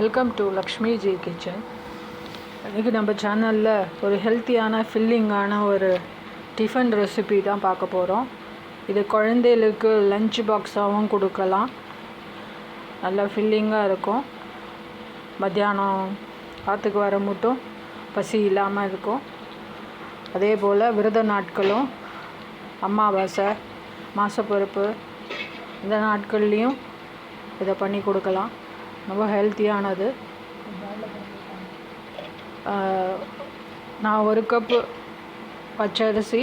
Welcome to Lakshmi G kitchen. இன்றைக்கி நம்ம சேனலில் ஒரு ஹெல்த்தியான ஃபில்லிங்கான ஒரு டிஃபன் ரெசிபி தான் பார்க்க போகிறோம். இது குழந்தைகளுக்கு லஞ்ச் பாக்ஸாகவும் கொடுக்கலாம். நல்லா ஃபில்லிங்காக இருக்கும். மத்தியானம் ஆற்றுக்கு வர மட்டும் பசி இல்லாமல் இருக்கும். அதே போல் விரத நாட்களும் அமாவாசை மாசப்பிறப்பு இந்த நாட்கள்லேயும் இதை பண்ணி கொடுக்கலாம். ரொம்ப ஹெல்த்தியானது. நான் 1 கப்பு பச்சரிசி,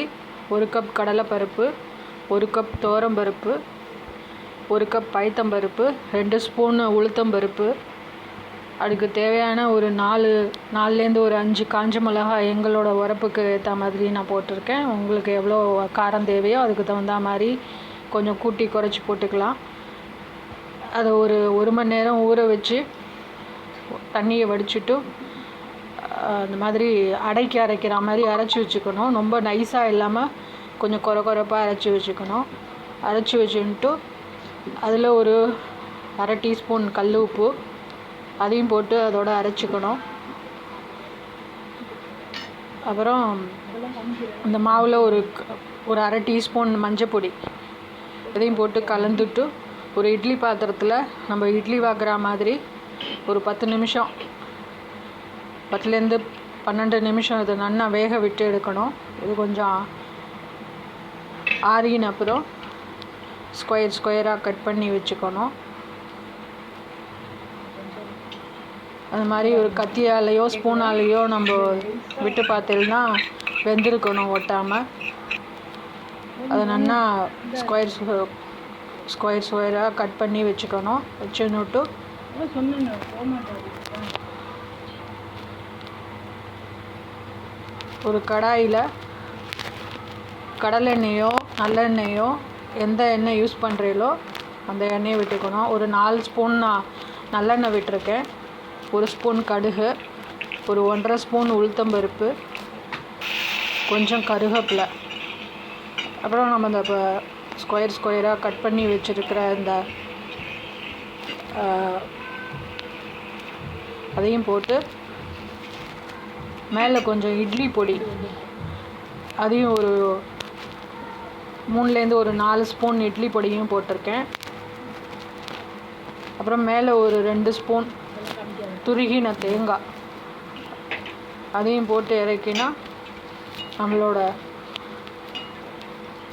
1 கப் கடலைப்பருப்பு, 1 கப் துவரம்பருப்பு, 1 கப் பயத்தம்பருப்பு, 2 ஸ்பூன் உளுத்தம்பருப்பு, அதுக்கு தேவையான ஒரு 4லேருந்து ஒரு 5 காஞ்ச மிளகாய் எங்களோட உரப்புக்கு ஏற்ற மாதிரி நான் போட்டிருக்கேன். உங்களுக்கு எவ்வளோ காரம் தேவையோ அதுக்கு தகுந்த மாதிரி கொஞ்சம் கூட்டி குறைச்சி போட்டுக்கலாம். அதை ஒரு மணி நேரம் ஊற வச்சு தண்ணியை வடிச்சிட்டு அந்த மாதிரி அரைக்கிற மாதிரி அரைச்சி வச்சுக்கணும். ரொம்ப நைஸாக இல்லாமல் கொஞ்சம் கொரப்பாக அரைச்சி வச்சுக்கணும். அரைச்சி வச்சுட்டு அதில் ஒரு அரை டீஸ்பூன் கல் உப்பு அதையும் போட்டு அதோடு அரைச்சிக்கணும். அப்புறம் இந்த மாவில் ஒரு அரை டீஸ்பூன் மஞ்சப்பொடி இதையும் போட்டு கலந்துட்டு ஒரு இட்லி பாத்திரத்தில் நம்ம இட்லி வாக்குற மாதிரி ஒரு 10 நிமிஷம் 10லேருந்து 12 நிமிஷம் இதை நல்லா வேக விட்டு எடுக்கணும். இது கொஞ்சம் ஆறின அப்புறம் ஸ்கொயராக கட் பண்ணி வச்சுக்கணும். அது மாதிரி ஒரு கத்தியாலேயோ ஸ்பூனாலேயோ நம்ம விட்டு பார்த்தோம்னா வெந்திருக்கணும் ஒட்டாமல். அதை நல்லா ஸ்கொயராக கட் பண்ணி வச்சுக்கணும். வச்சுன்னுட்டு ஒரு கடாயில் கடலெண்ணெயோ நல்லெண்ணெயோ எந்த எண்ணெய் யூஸ் பண்ணுறீங்களோ அந்த எண்ணெயை விட்டுக்கணும். ஒரு 4 ஸ்பூன் நான் நல்லெண்ணெய் விட்டுருக்கேன். 1 ஸ்பூன் கடுகு, ஒரு 1.5 ஸ்பூன் உளுத்தம்பருப்பு, கொஞ்சம் கருவேப்பிலை, அப்புறம் நம்ம இந்த ஸ்கொயராக கட் பண்ணி வச்சுருக்கிற இந்த அதையும் போட்டு மேலே கொஞ்சம் இட்லி பொடி அதையும் ஒரு 3லேருந்து ஒரு 4 ஸ்பூன் இட்லி பொடியும் போட்டிருக்கேன். அப்புறம் மேலே ஒரு 2 ஸ்பூன் துருகின தேங்காய் அதையும் போட்டு இறக்கினா நம்மளோட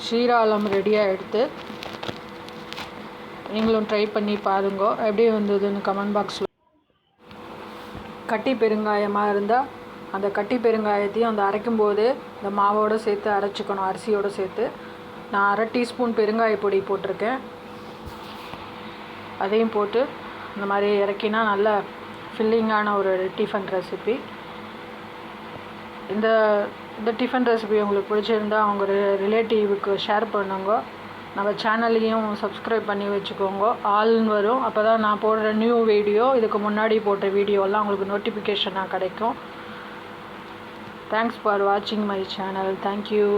ஷீராலம் ரெடியாக எடுத்து நீங்களும் ட்ரை பண்ணி பாருங்க. எப்படி வந்ததுன்னு கமெண்ட் பாக்ஸில். கட்டி பெருங்காயமாக இருந்தால் அந்த கட்டி பெருங்காயத்தையும் அந்த அரைக்கும்போது இந்த மாவோடு சேர்த்து அரைச்சிக்கணும், அரிசியோடு சேர்த்து. நான் அரை டீஸ்பூன் பெருங்காய பொடி போட்டிருக்கேன். அதையும் போட்டு இந்த மாதிரி இறக்கினா நல்ல ஃபில்லிங்கான ஒரு டிஃபன் ரெசிபி. இந்த டிஃபன் ரெசிபி உங்களுக்கு பிடிச்சிருந்தா அவங்க ரிலேட்டிவுக்கு ஷேர் பண்ணுங்க. நம்ம சேனலையும் சப்ஸ்கிரைப் பண்ணி வச்சுக்கோங்க. ஆல்னு வரும். அப்போ தான் நான் போடுற நியூ வீடியோ, இதுக்கு முன்னாடி போட்ட வீடியோலாம் உங்களுக்கு நோட்டிஃபிகேஷனாக கிடைக்கும். தேங்க்ஸ் ஃபார் வாட்சிங் மை சேனல். தேங்க்யூ.